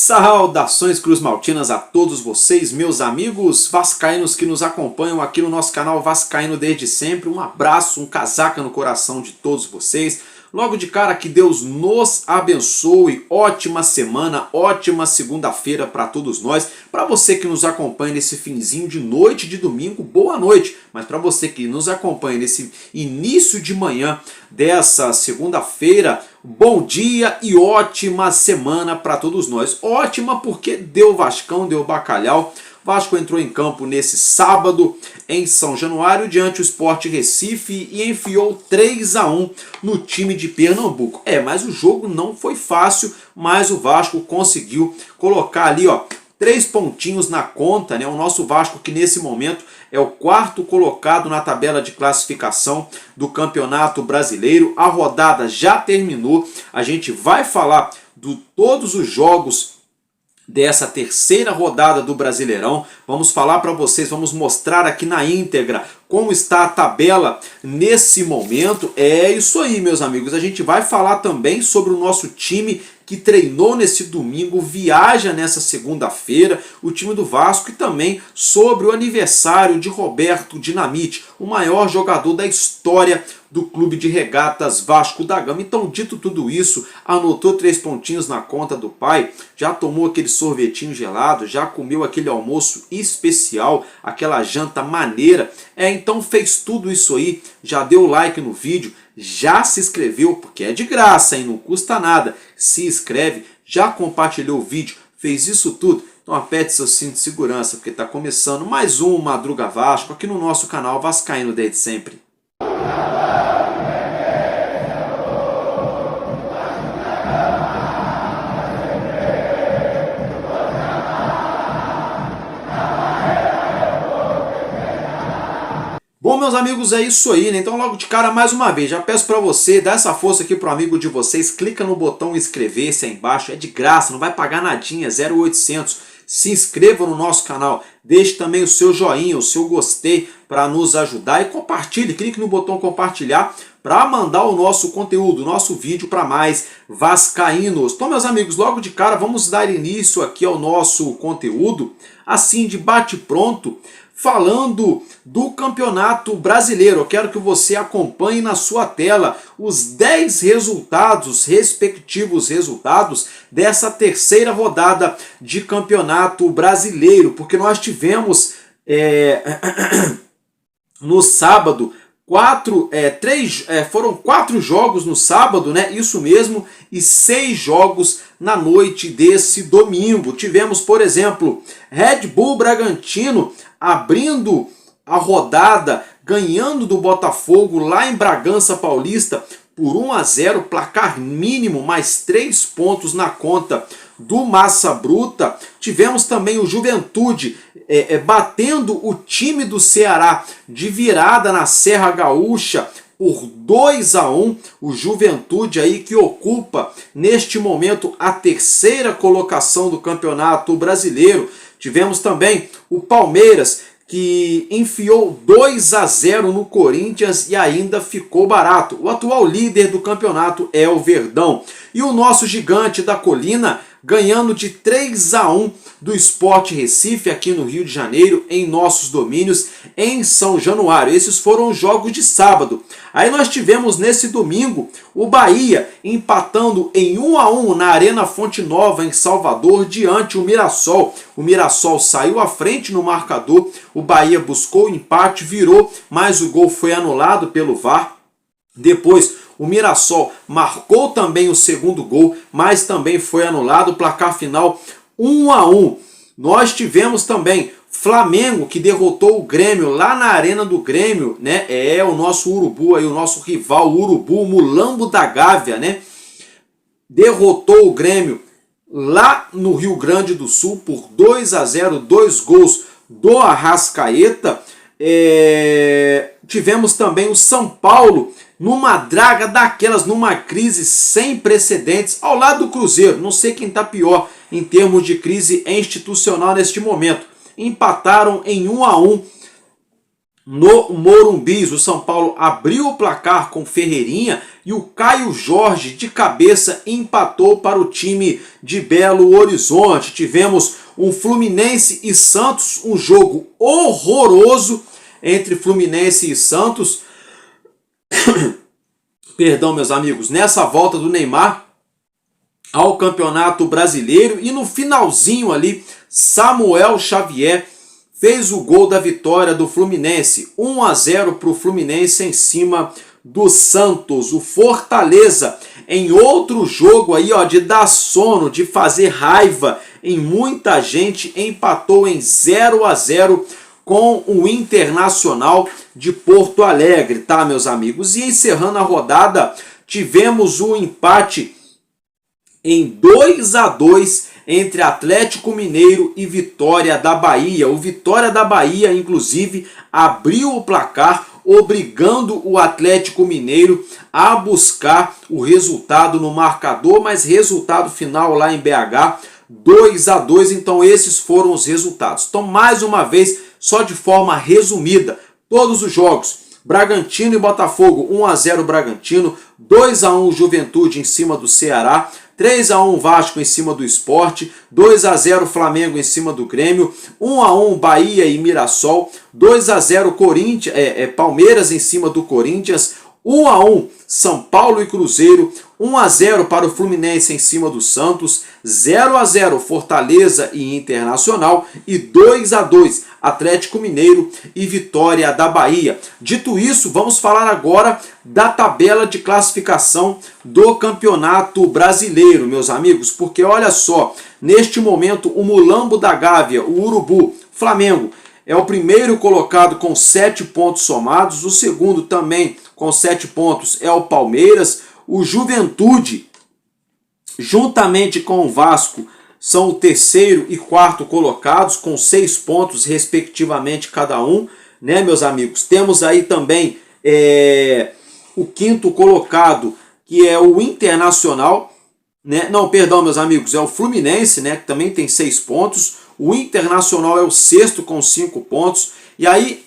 Saudações cruzmaltinas a todos vocês, meus amigos vascaínos que nos acompanham aqui no nosso canal Vascaíno desde sempre. Um abraço, um casaca no coração de todos vocês. Logo de cara, que Deus nos abençoe, ótima semana, ótima segunda-feira para todos nós. Para você que nos acompanha nesse finzinho de noite de domingo, boa noite. Mas para você que nos acompanha nesse início de manhã dessa segunda-feira, bom dia e ótima semana para todos nós. Ótima porque deu Vascão, deu bacalhau. Vasco entrou em campo nesse sábado em São Januário diante do Sport Recife e enfiou 3-1 no time de Pernambuco. Mas o jogo não foi fácil, mas o Vasco conseguiu colocar ali 3 pontinhos na conta, né? O nosso Vasco, que nesse momento é o 4º colocado na tabela de classificação do Campeonato Brasileiro. A rodada já terminou, a gente vai falar de todos os jogos dessa terceira rodada do Brasileirão. Vamos falar para vocês, vamos mostrar aqui na íntegra como está a tabela nesse momento. É isso aí, meus amigos. A gente vai falar também sobre o nosso time que treinou nesse domingo, viaja nessa segunda-feira, o time do Vasco, e também sobre o aniversário de Roberto Dinamite, o maior jogador da história do Clube de Regatas Vasco da Gama. Então, dito tudo isso, anotou 3 pontinhos na conta do pai, já tomou aquele sorvetinho gelado, já comeu aquele almoço especial, aquela janta maneira, então fez tudo isso aí, já deu like no vídeo, já se inscreveu, porque é de graça, não custa nada, se inscreve, já compartilhou o vídeo, fez isso tudo. Então aperte seu cinto de segurança, porque está começando mais um Madruga Vasco aqui no nosso canal Vascaíno desde sempre. Bom, meus amigos, é isso aí, né? Então logo de cara, mais uma vez, já peço para você, dá essa força aqui pro amigo de vocês, clica no botão inscrever-se aí embaixo, é de graça, não vai pagar nadinha, 0800. Se inscreva no nosso canal, deixe também o seu joinha, o seu gostei para nos ajudar e compartilhe, clique no botão compartilhar para mandar o nosso conteúdo, o nosso vídeo para mais vascaínos. Então, meus amigos, logo de cara vamos dar início aqui ao nosso conteúdo, assim de bate-pronto, falando do Campeonato Brasileiro. Eu quero que você acompanhe na sua tela os 10 resultados, respectivos resultados dessa terceira rodada de Campeonato Brasileiro, porque nós tivemos no sábado foram 4 jogos no sábado, né? Isso mesmo, e 6 jogos na noite desse domingo. Tivemos, por exemplo, Red Bull Bragantino abrindo a rodada, ganhando do Botafogo lá em Bragança Paulista por 1-0, placar mínimo, mais 3 pontos na conta do Massa Bruta. Tivemos também o Juventude batendo o time do Ceará de virada na Serra Gaúcha por 2-1, o Juventude aí que ocupa neste momento a terceira colocação do Campeonato Brasileiro. Tivemos também o Palmeiras, que enfiou 2-0 no Corinthians e ainda ficou barato. O atual líder do campeonato é o Verdão. E o nosso gigante da colina ganhando de 3-1 do Sport Recife aqui no Rio de Janeiro, em nossos domínios, em São Januário. Esses foram os jogos de sábado. Aí nós tivemos nesse domingo o Bahia empatando em 1-1 na Arena Fonte Nova, em Salvador, diante o Mirassol. O Mirassol saiu à frente no marcador, o Bahia buscou o empate, virou, mas o gol foi anulado pelo VAR. Depois, o Mirassol marcou também o segundo gol, mas também foi anulado. Placar final 1-1. Nós tivemos também Flamengo, que derrotou o Grêmio lá na Arena do Grêmio, né? É o nosso Urubu aí, o nosso rival, o Urubu, o Mulambo da Gávea, né? Derrotou o Grêmio lá no Rio Grande do Sul por 2-0, 2 gols do Arrascaeta. Tivemos também o São Paulo numa draga daquelas, numa crise sem precedentes, ao lado do Cruzeiro. Não sei quem está pior em termos de crise institucional neste momento. Empataram em 1-1 no Morumbi. O São Paulo abriu o placar com Ferreirinha e o Caio Jorge de cabeça empatou para o time de Belo Horizonte. Tivemos um Fluminense e Santos, um jogo horroroso entre Fluminense e Santos. Perdão, meus amigos, nessa volta do Neymar ao Campeonato Brasileiro, e no finalzinho ali, Samuel Xavier fez o gol da vitória do Fluminense, 1-0 para o Fluminense em cima do Santos. O Fortaleza, em outro jogo aí, ó, de dar sono, de fazer raiva em muita gente, empatou em 0-0 com o Internacional de Porto Alegre, tá, meus amigos? E encerrando a rodada, tivemos um empate em 2-2 entre Atlético Mineiro e Vitória da Bahia. O Vitória da Bahia, inclusive, abriu o placar, obrigando o Atlético Mineiro a buscar o resultado no marcador, mas resultado final lá em BH, 2-2. Então esses foram os resultados. Então, mais uma vez, só de forma resumida, todos os jogos: Bragantino e Botafogo, 1-0 Bragantino, 2-1 Juventude em cima do Ceará, 3-1 Vasco em cima do Sport, 2-0 Flamengo em cima do Grêmio, 1-1 Bahia e Mirassol, 2-0 Palmeiras em cima do Corinthians, 1-1 São Paulo e Cruzeiro, 1-0 para o Fluminense em cima do Santos, 0-0 Fortaleza e Internacional e 2-2 Atlético Mineiro e Vitória da Bahia. Dito isso, vamos falar agora da tabela de classificação do Campeonato Brasileiro, meus amigos, porque olha só, neste momento o Mulambo da Gávea, o Urubu, Flamengo, é o primeiro colocado com 7 pontos somados, o segundo também com 7 pontos é o Palmeiras, o Juventude, juntamente com o Vasco, são o terceiro e quarto colocados, com 6 pontos respectivamente cada um, né, meus amigos? Temos aí também o quinto colocado, que é o Internacional, né? Não, perdão, meus amigos, é o Fluminense, né, que também tem 6 pontos, o Internacional é o sexto com 5 pontos, e aí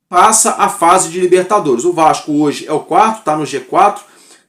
passa a fase de Libertadores. O Vasco hoje é o quarto, está no G4,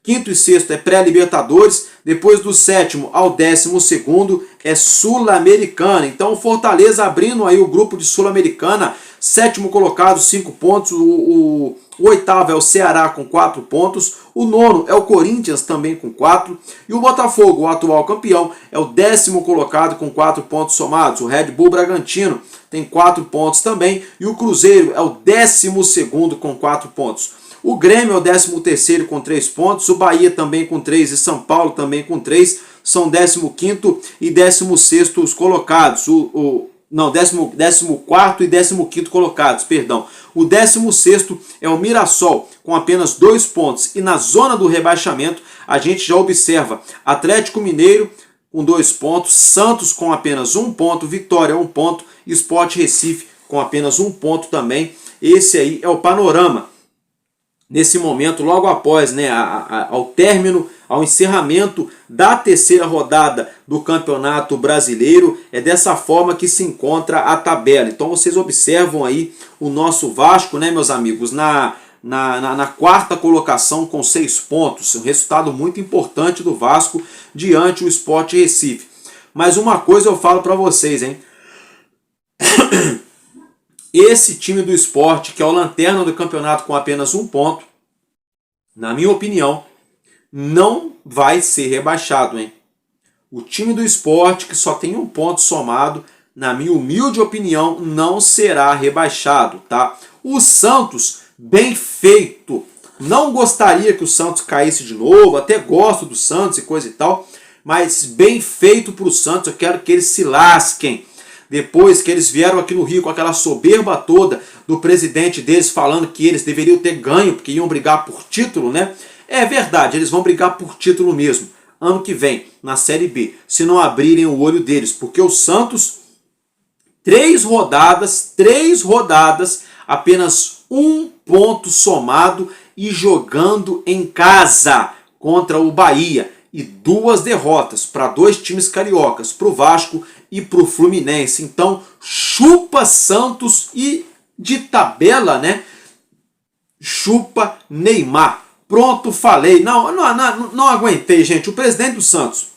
quinto e sexto é pré-Libertadores, depois do sétimo ao 12º é Sul-Americana. Então o Fortaleza abrindo aí o grupo de Sul-Americana, sétimo colocado, 5 pontos, o oitavo é o Ceará com 4 pontos, o nono é o Corinthians também com 4, e o Botafogo, o atual campeão, é o 10º colocado com 4 pontos somados. O Red Bull Bragantino tem 4 pontos também, e o Cruzeiro é o 12º com 4 pontos. O Grêmio é o 13º com 3 pontos, o Bahia também com 3 e São Paulo também com 3, são 15º e 16º colocados. 14º e 15º colocados, perdão. O 16º é o Mirassol, com apenas 2 pontos. E na zona do rebaixamento, a gente já observa Atlético Mineiro com 2 pontos, Santos com apenas 1 ponto, Vitória 1 ponto, e Sport Recife com apenas 1 ponto também. Esse aí é o panorama nesse momento, logo após, né, ao término, ao encerramento da terceira rodada do Campeonato Brasileiro. É dessa forma que se encontra a tabela. Então vocês observam aí o nosso Vasco, né, meus amigos, na quarta colocação com 6 pontos. Um resultado muito importante do Vasco diante o Sport Recife. Mas uma coisa eu falo para vocês, hein? Esse time do Sport, que é o lanterna do campeonato com apenas 1 ponto, na minha opinião, não vai ser rebaixado, hein? O time do Sport, que só tem 1 ponto somado, na minha humilde opinião, não será rebaixado, tá? O Santos, bem feito. Não gostaria que o Santos caísse de novo, até gosto do Santos e coisa e tal, mas bem feito para o Santos, eu quero que eles se lasquem. Depois que eles vieram aqui no Rio com aquela soberba toda do presidente deles falando que eles deveriam ter ganho, porque iam brigar por título, né? É verdade, eles vão brigar por título mesmo, ano que vem, na Série B, se não abrirem o olho deles, porque o Santos, 3 rodadas, apenas 1 ponto somado e jogando em casa contra o Bahia. E 2 derrotas para 2 times cariocas, para o Vasco e para o Fluminense. Então, chupa Santos e de tabela, né? Chupa Neymar. Pronto, falei. Não aguentei, gente. O presidente do Santos,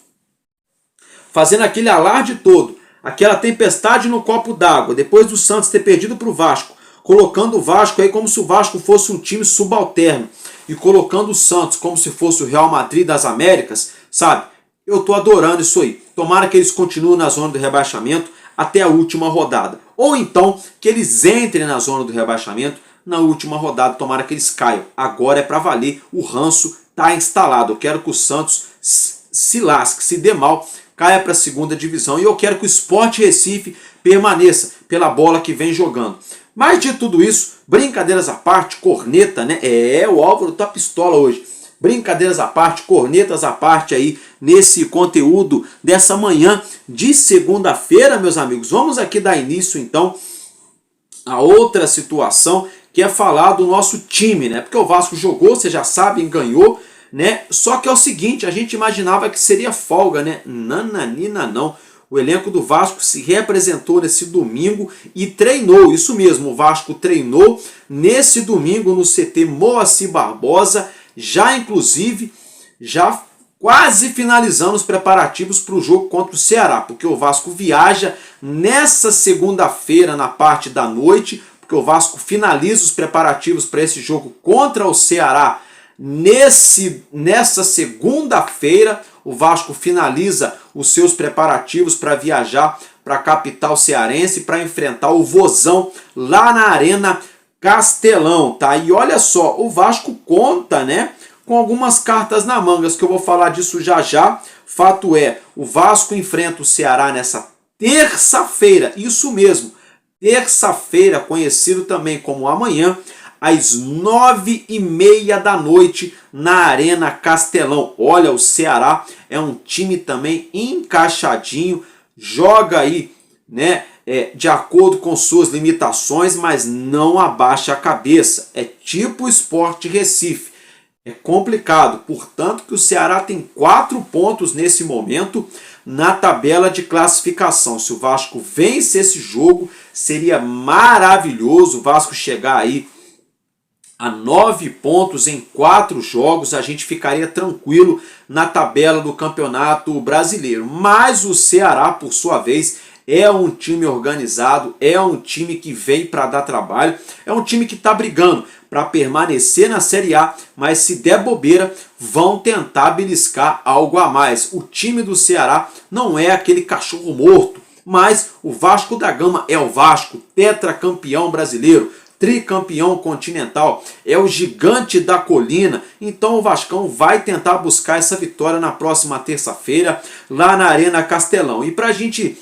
fazendo aquele alarde todo, aquela tempestade no copo d'água, depois do Santos ter perdido para o Vasco, colocando o Vasco aí como se o Vasco fosse um time subalterno e colocando o Santos como se fosse o Real Madrid das Américas, sabe? Eu tô adorando isso aí. Tomara que eles continuem na zona do rebaixamento até a última rodada. Ou então que eles entrem na zona do rebaixamento na última rodada. Tomara que eles caiam. Agora é para valer. O ranço tá instalado. Eu quero que o Santos se lasque, se dê mal, caia para a 2ª divisão. E eu quero que o Sport Recife permaneça pela bola que vem jogando. Mas de tudo isso, brincadeiras à parte, corneta, né? O Álvaro tá pistola hoje. Brincadeiras à parte, cornetas à parte aí nesse conteúdo dessa manhã de segunda-feira, meus amigos. Vamos aqui dar início então a outra situação, que é falar do nosso time, né? Porque o Vasco jogou, vocês já sabem, ganhou, né? Só que é o seguinte, a gente imaginava que seria folga, né? Nananina não. O elenco do Vasco se representou nesse domingo e treinou, isso mesmo, o Vasco treinou nesse domingo no CT Moacir Barbosa, inclusive, quase finalizando os preparativos para o jogo contra o Ceará, porque o Vasco viaja nessa segunda-feira na parte da noite, porque o Vasco finaliza os preparativos para esse jogo contra o Ceará nessa segunda-feira. O Vasco finaliza os seus preparativos para viajar para a capital cearense para enfrentar o Vozão lá na Arena Castelão, tá? E olha só, o Vasco conta, né, com algumas cartas na manga, que eu vou falar disso já já. Fato é, o Vasco enfrenta o Ceará nessa terça-feira, isso mesmo, terça-feira, conhecido também como amanhã, às 9h30 da noite na Arena Castelão. Olha, o Ceará é um time também encaixadinho, joga aí, né, de acordo com suas limitações, mas não abaixa a cabeça. É tipo o Sport Recife. É complicado, portanto que o Ceará tem 4 pontos nesse momento na tabela de classificação. Se o Vasco vence esse jogo, seria maravilhoso o Vasco chegar aí a 9 pontos em 4 jogos, a gente ficaria tranquilo na tabela do Campeonato Brasileiro. Mas o Ceará, por sua vez, é um time organizado, é um time que vem para dar trabalho, é um time que está brigando para permanecer na Série A, mas se der bobeira, vão tentar beliscar algo a mais. O time do Ceará não é aquele cachorro morto, mas o Vasco da Gama é o Vasco, tetracampeão brasileiro, tricampeão continental, é o gigante da colina. Então o Vascão vai tentar buscar essa vitória na próxima terça-feira lá na Arena Castelão. E para a gente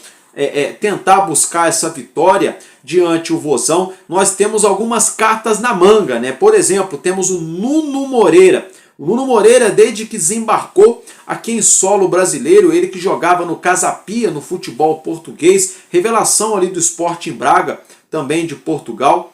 tentar buscar essa vitória diante o Vozão, nós temos algumas cartas na manga, né? Por exemplo, temos o Nuno Moreira. O Nuno Moreira, desde que desembarcou aqui em solo brasileiro, ele que jogava no Casa Pia, no futebol português, revelação ali do Sporting Braga, também de Portugal.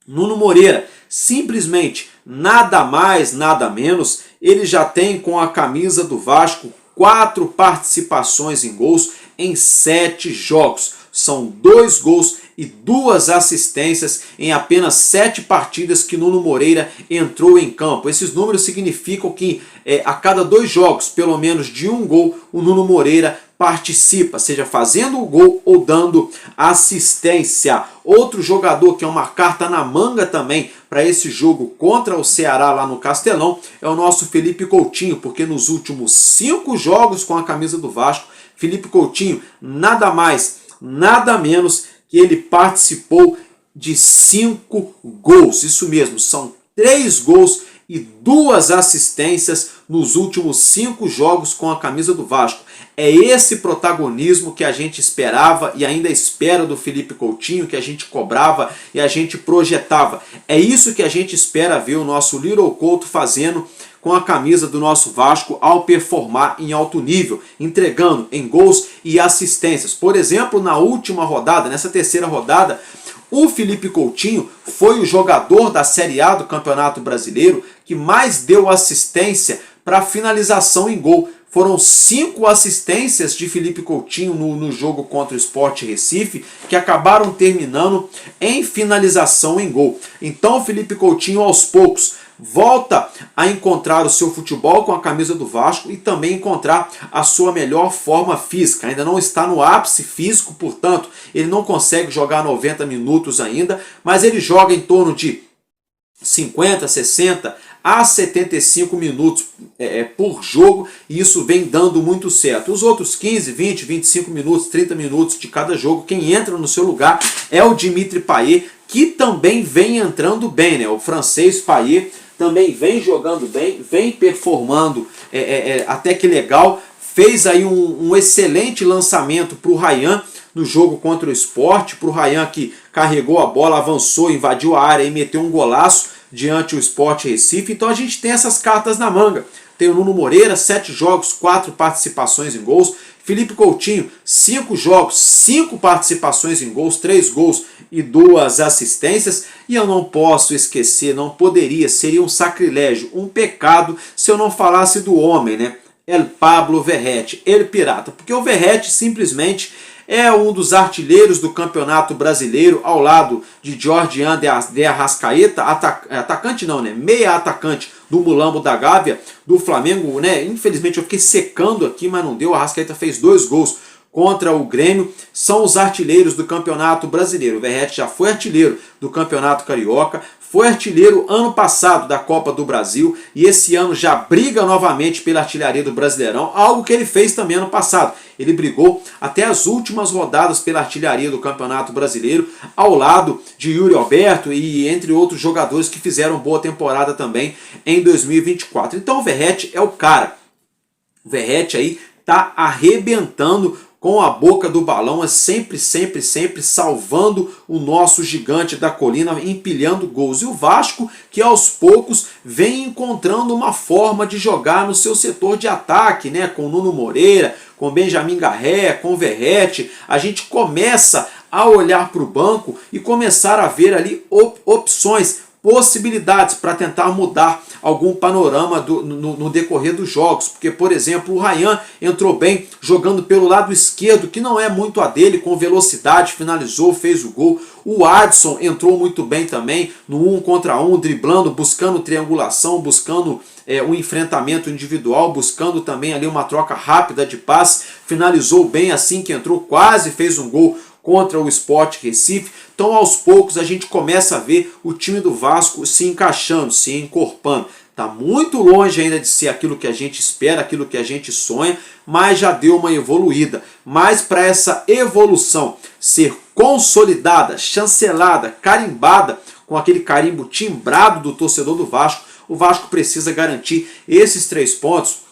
Nuno Moreira, simplesmente nada mais, nada menos, ele já tem com a camisa do Vasco 4 participações em gols em 7 jogos. São 2 gols e 2 assistências em apenas 7 partidas que Nuno Moreira entrou em campo. Esses números significam que a cada 2 jogos, pelo menos de 1 gol, o Nuno Moreira participa, seja fazendo o gol ou dando assistência. Outro jogador que é uma carta na manga também para esse jogo contra o Ceará lá no Castelão é o nosso Felipe Coutinho, porque nos últimos 5 jogos com a camisa do Vasco, Felipe Coutinho, nada mais, nada menos que ele participou de 5 gols. Isso mesmo, são 3 gols e 2 assistências nos últimos 5 jogos com a camisa do Vasco. É esse protagonismo que a gente esperava e ainda espera do Felipe Coutinho, que a gente cobrava e a gente projetava. É isso que a gente espera ver o nosso Little Couto fazendo com a camisa do nosso Vasco ao performar em alto nível, entregando em gols e assistências. Por exemplo, na última rodada, nessa terceira rodada, o Felipe Coutinho foi o jogador da Série A do Campeonato Brasileiro que mais deu assistência para finalização em gol. Foram 5 assistências de Felipe Coutinho no jogo contra o Sport Recife, que acabaram terminando em finalização em gol. Então o Felipe Coutinho, aos poucos, volta a encontrar o seu futebol com a camisa do Vasco e também encontrar a sua melhor forma física. Ainda não está no ápice físico, portanto, ele não consegue jogar 90 minutos ainda, mas ele joga em torno de 50, 60 a 75 minutos por jogo, e isso vem dando muito certo. Os outros 15, 20, 25 minutos, 30 minutos de cada jogo, quem entra no seu lugar é o Dimitri Payet, que também vem entrando bem, né? O francês Payet também vem jogando bem, vem performando até que legal, fez aí um excelente lançamento para o Ryan no jogo contra o Sport, para o Ryan que carregou a bola, avançou, invadiu a área e meteu um golaço diante do Sport Recife. Então a gente tem essas cartas na manga. Tem o Nuno Moreira, 7 jogos, 4 participações em gols. Felipe Coutinho, 5 jogos, 5 participações em gols, 3 gols e 2 assistências. E eu não posso esquecer, não poderia, seria um sacrilégio, um pecado se eu não falasse do homem, né? El Pablo Verratti, El Pirata. Porque o Verratti simplesmente é um dos artilheiros do Campeonato Brasileiro, ao lado de Jordian de Arrascaeta, atacante não, né? Meia atacante do Mulambo da Gávea, do Flamengo, né? Infelizmente eu fiquei secando aqui, mas não deu. A Arrascaeta fez 2 gols contra o Grêmio, são os artilheiros do Campeonato Brasileiro. O Verratti já foi artilheiro do Campeonato Carioca, foi artilheiro ano passado da Copa do Brasil e esse ano já briga novamente pela artilharia do Brasileirão, algo que ele fez também ano passado. Ele brigou até as últimas rodadas pela artilharia do Campeonato Brasileiro, ao lado de Yuri Alberto e entre outros jogadores que fizeram boa temporada também em 2024. Então o Verratti é o cara. O Verratti aí tá arrebentando com a boca do balão, é sempre salvando o nosso gigante da colina, empilhando gols. E o Vasco, que aos poucos vem encontrando uma forma de jogar no seu setor de ataque, né? Com Nuno Moreira, com Benjamin Garré, com Verratti, a gente começa a olhar para o banco e começar a ver ali opções, possibilidades para tentar mudar algum panorama no decorrer dos jogos. Porque, por exemplo, o Ryan entrou bem jogando pelo lado esquerdo, que não é muito a dele, com velocidade, finalizou, fez o gol. O Adson entrou muito bem também, no 1 contra 1, driblando, buscando triangulação, buscando um enfrentamento individual, buscando também ali uma troca rápida de passe, finalizou bem assim que entrou, quase fez um gol contra o Sport Recife. Então aos poucos a gente começa a ver o time do Vasco se encaixando, se encorpando. Está muito longe ainda de ser aquilo que a gente espera, aquilo que a gente sonha, mas já deu uma evoluída. Mas para essa evolução ser consolidada, chancelada, carimbada, com aquele carimbo timbrado do torcedor do Vasco, o Vasco precisa garantir esses 3 pontos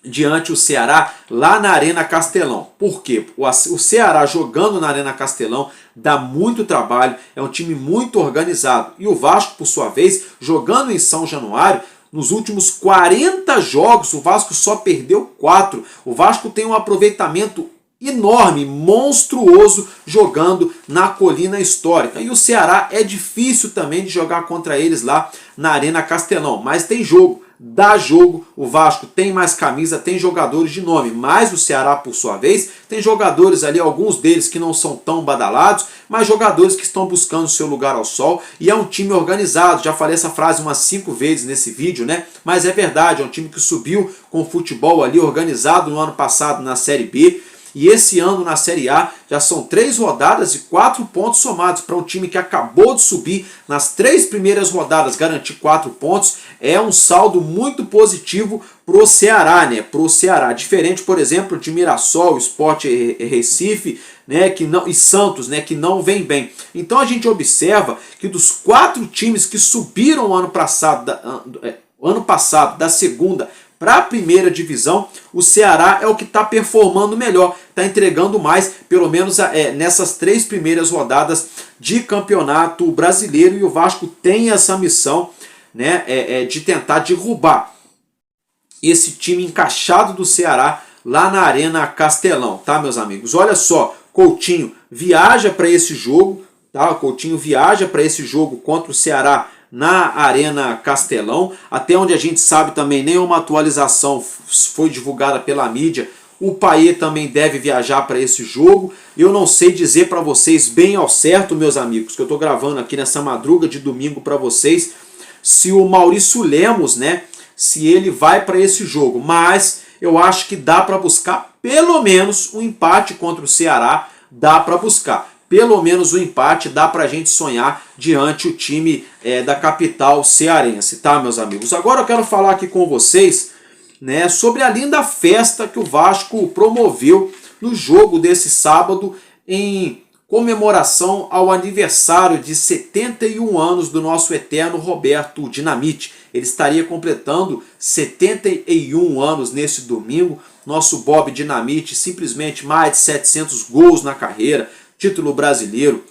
diante o Ceará lá na Arena Castelão. Por quê? O Ceará jogando na Arena Castelão dá muito trabalho, é um time muito organizado. E o Vasco, por sua vez, jogando em São Januário, nos últimos 40 jogos, o Vasco só perdeu 4. O Vasco tem um aproveitamento enorme, monstruoso, jogando na Colina Histórica. E o Ceará é difícil também de jogar contra eles lá na Arena Castelão, mas tem jogo. dá jogo, o Vasco tem mais camisa, tem jogadores de nome, mas o Ceará, por sua vez, tem jogadores ali, alguns deles que não são tão badalados, mas jogadores que estão buscando seu lugar ao sol, e é um time organizado. Já falei essa frase umas 5 vezes nesse vídeo, né? Mas é verdade, é um time que subiu com o futebol ali organizado no ano passado na Série B, e esse ano na Série A já são 3 rodadas e 4 pontos somados. Para um time que acabou de subir nas 3 primeiras rodadas, garantir 4 pontos é um saldo muito positivo para o Ceará, né? Pro Ceará. Diferente, por exemplo, de Mirassol, Sport Recife, né? E Santos, né? Que não vem bem. Então a gente observa que dos 4 times que subiram ano passado da segunda para a primeira divisão, o Ceará é o que está performando melhor, está entregando mais, pelo menos nessas 3 primeiras rodadas de campeonato brasileiro, e o Vasco tem essa missão, né, de tentar derrubar esse time encaixado do Ceará lá na Arena Castelão, tá, meus amigos? Olha só, Coutinho viaja para esse jogo, tá? Coutinho viaja para esse jogo contra o Ceará na Arena Castelão. Até onde a gente sabe também, nenhuma atualização foi divulgada pela mídia. O Payet também deve viajar para esse jogo. Eu não sei dizer para vocês bem ao certo, meus amigos, que eu estou gravando aqui nessa madruga de domingo para vocês, se o Maurício Lemos, né, se ele vai para esse jogo. Mas eu acho que dá para buscar pelo menos um empate contra o Ceará. Dá para buscar. Pelo menos o empate dá pra gente sonhar diante o time da capital cearense, tá, meus amigos? Agora eu quero falar aqui com vocês, né, sobre a linda festa que o Vasco promoveu no jogo desse sábado em comemoração ao aniversário de 71 anos do nosso eterno Roberto Dinamite. Ele estaria completando 71 anos nesse domingo. Nosso Bob Dinamite, simplesmente mais de 700 gols na carreira, título brasileiro,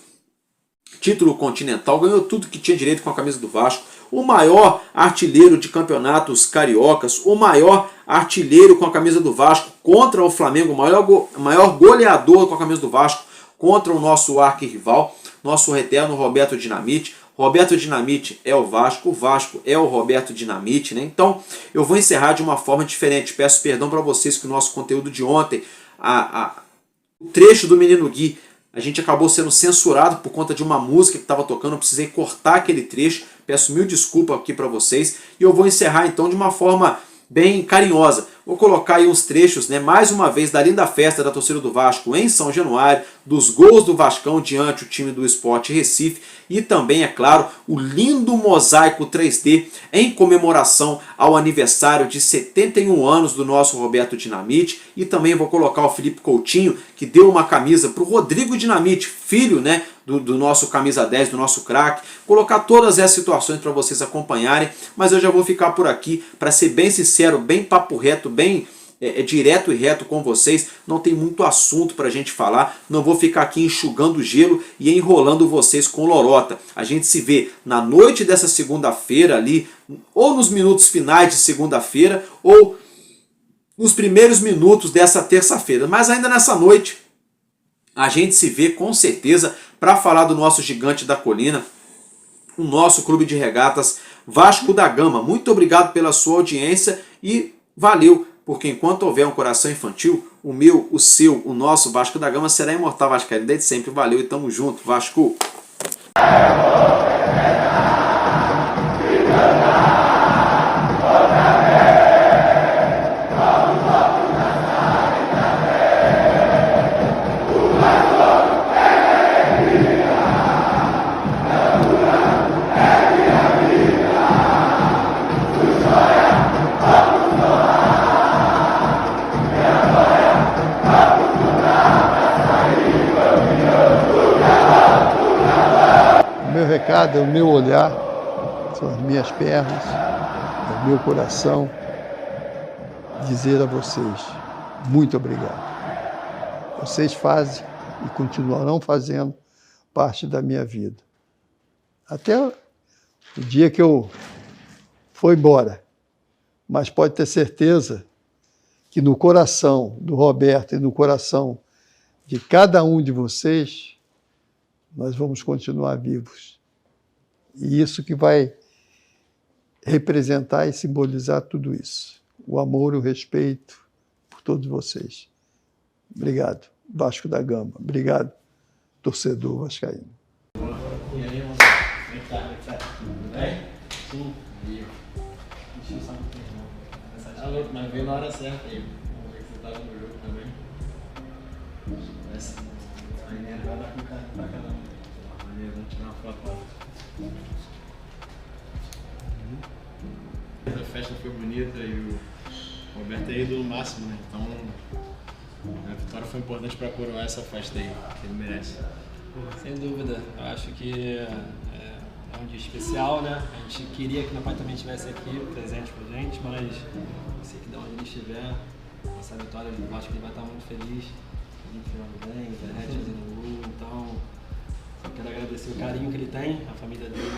título continental, ganhou tudo que tinha direito com a camisa do Vasco, o maior artilheiro de campeonatos cariocas, o maior artilheiro com a camisa do Vasco contra o Flamengo, o maior goleador com a camisa do Vasco contra o nosso arquirrival, nosso eterno Roberto Dinamite. Roberto Dinamite é o Vasco é o Roberto Dinamite, né? Então eu vou encerrar de uma forma diferente. Peço perdão para vocês que o nosso conteúdo de ontem, o trecho do Menino Gui, a gente acabou sendo censurado por conta de uma música que estava tocando, eu precisei cortar aquele trecho, peço mil desculpas aqui para vocês, e eu vou encerrar então de uma forma bem carinhosa. Vou colocar aí uns trechos, né, mais uma vez, da linda festa da torcida do Vasco em São Januário, dos gols do Vascão diante o time do Sport Recife, e também, é claro, o lindo mosaico 3D em comemoração ao aniversário de 71 anos do nosso Roberto Dinamite. E também vou colocar o Felipe Coutinho, que deu uma camisa para o Rodrigo Dinamite, filho, né, do nosso camisa 10, do nosso craque. Colocar todas essas situações para vocês acompanharem, mas eu já vou ficar por aqui, para ser bem sincero, bem papo reto, bem direto e reto com vocês. Não tem muito assunto para a gente falar, não vou ficar aqui enxugando gelo e enrolando vocês com lorota. A gente se vê na noite dessa segunda-feira ali, ou nos minutos finais de segunda-feira, ou nos primeiros minutos dessa terça-feira. Mas ainda nessa noite, a gente se vê com certeza para falar do nosso gigante da colina, o nosso clube de regatas Vasco da Gama. Muito obrigado pela sua audiência e valeu, porque enquanto houver um coração infantil, o meu, o seu, o nosso Vasco da Gama será imortal vascaíno desde sempre. Valeu e tamo junto, Vasco! Meu recado é o meu olhar, são as minhas pernas, é o meu coração, dizer a vocês muito obrigado. Vocês fazem e continuarão fazendo parte da minha vida. Até o dia que eu for embora. Mas pode ter certeza que no coração do Roberto e no coração de cada um de vocês, nós vamos continuar vivos. E isso que vai representar e simbolizar tudo isso. O amor e o respeito por todos vocês. Obrigado, Vasco da Gama. Obrigado, torcedor vascaíno. E aí, mano? Como é que tá? Tudo bem? Sim. Deixa eu só não ter não. Tá louco, mas veio na hora certa aí. Vamos ver que você tava no jogo também. Aí vai dar com o cara pra caramba. Vamos tirar uma foto lá. A festa foi bonita e o Roberto é ídolo máximo, né? Então a vitória foi importante para coroar essa festa aí, que ele merece. Sem dúvida, eu acho que é um dia especial, né? A gente queria que meu pai também estivesse aqui, presente com a gente, mas eu sei que de onde ele estiver, essa vitória, eu acho que ele vai estar muito feliz. A gente jogando bem, internet fazendo gol, então eu quero agradecer o carinho que ele tem, a família dele,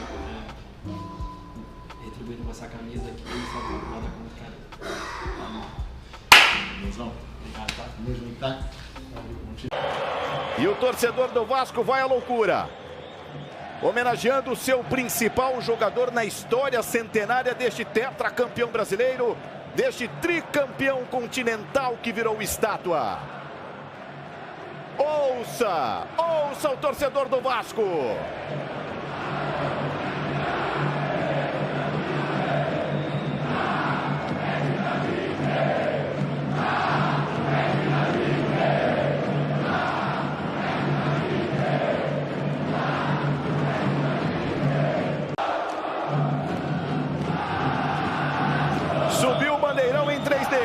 retribuindo com essa camisa aqui, sabe? Nada com muito carinho. Mãozão, obrigado, tá? Tamo junto, tá? E o torcedor do Vasco vai à loucura, homenageando o seu principal jogador na história centenária deste tetracampeão brasileiro, deste tricampeão continental que virou estátua. Ouça o torcedor do Vasco. Subiu o bandeirão em 3D.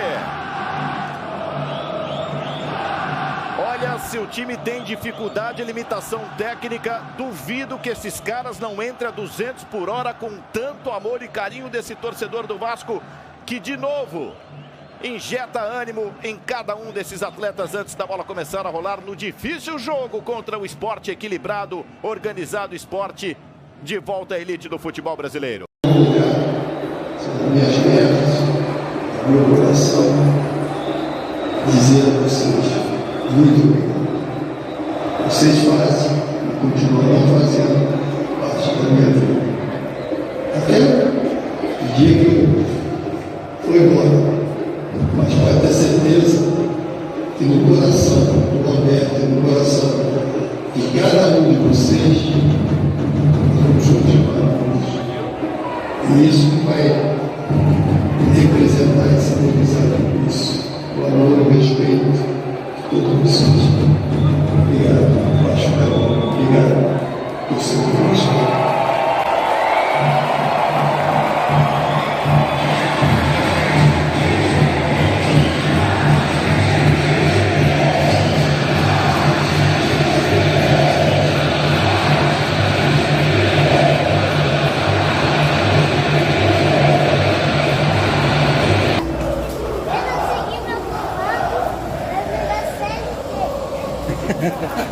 Olha, se o time tem dificuldade e limitação técnica, duvido que esses caras não entrem a 200 por hora com tanto amor e carinho desse torcedor do Vasco, que de novo injeta ânimo em cada um desses atletas antes da bola começar a rolar no difícil jogo contra o Sport equilibrado, organizado Sport, de volta à elite do futebol brasileiro. Minhas pernas, meu coração, dizer a vocês muito obrigado. Vocês fazem e continuarão fazendo parte da minha vida. Até o dia que eu for embora, mas pode ter certeza que no coração do Roberto e no coração de cada um de vocês, vamos continuar. E isso vai representar e simbolizar tudo isso. O amor e o respeito de todos vocês. Obrigado, Vasco da Gama. Obrigado por ser Vasco. Ha ha ha.